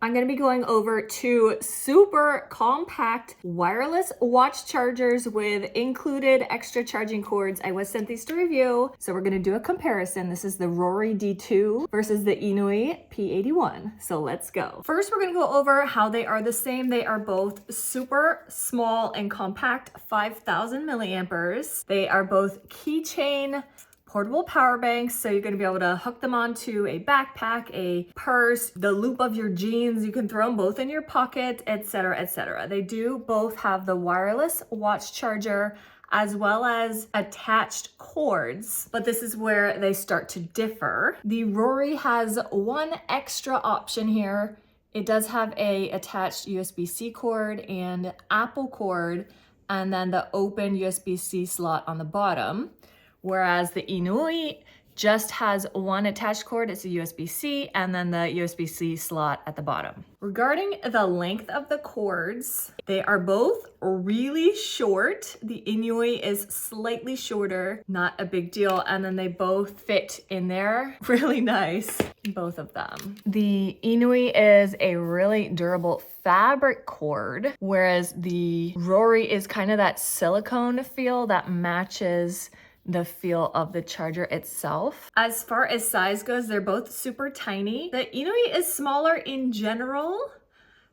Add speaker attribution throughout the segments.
Speaker 1: I'm going to be going over two super compact wireless watch chargers with included extra charging cords. I was sent these to review, so we're going to do a comparison. This is the Rorry D2 versus the INIU P81. So let's go. First, we're going to go over how they are the same. They are both super small and compact, 5,000 milliamperes. They are both keychain portable power banks, so you're going to be able to hook them onto a backpack, a purse, the loop of your jeans. You can throw them both in your pocket, etc., etc. They do both have the wireless watch charger as well as attached cords, but this is where they start to differ. The Rorry has one extra option here. It does have a attached USB-C cord and Apple cord, and then the open USB-C slot on the bottom. Whereas the INIU just has one attached cord, it's a USB-C, and then the USB-C slot at the bottom. Regarding the length of the cords, they are both really short. The INIU is slightly shorter, not a big deal, and then they both fit in there really nice, both of them. The INIU is a really durable fabric cord, whereas the Rorry is kind of that silicone feel that matches the feel of the charger itself. As far as size goes, they're both super tiny. The INIU is smaller in general.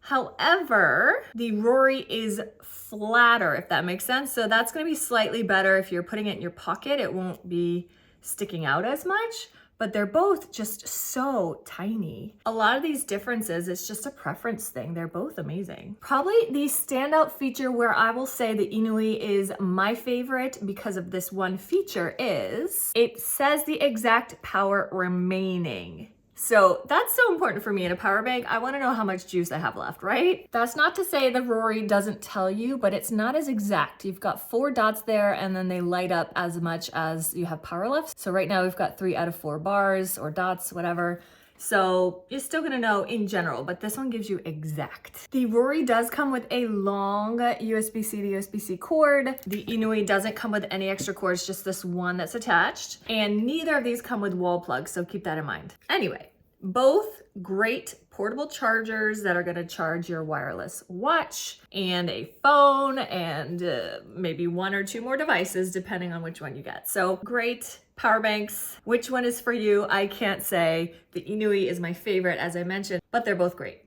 Speaker 1: However, the Rorry is flatter, if that makes sense. So that's going to be slightly better if you're putting it in your pocket. It won't be sticking out as much, but they're both just so tiny. A lot of these differences, it's just a preference thing. They're both amazing. Probably the standout feature where I will say the INIU is my favorite because of this one feature is it says the exact power remaining. So that's so important for me in a power bank. I want to know how much juice I have left, right? That's not to say the Rorry doesn't tell you, but it's not as exact. You've got 4 dots there and then they light up as much as you have power left. So right now we've got 3 out of 4 bars or dots, whatever. So you're still gonna know in general, but this one gives you exact. The Rorry does come with a long USB-C to USB-C cord. The INIU doesn't come with any extra cords, just this one that's attached. And neither of these come with wall plugs, so keep that in mind. Anyway, both great portable chargers that are gonna charge your wireless watch and a phone and maybe 1 or 2 more devices, depending on which one you get. So great power banks. Which one is for you? I can't say. The INIU is my favorite, as I mentioned, but they're both great.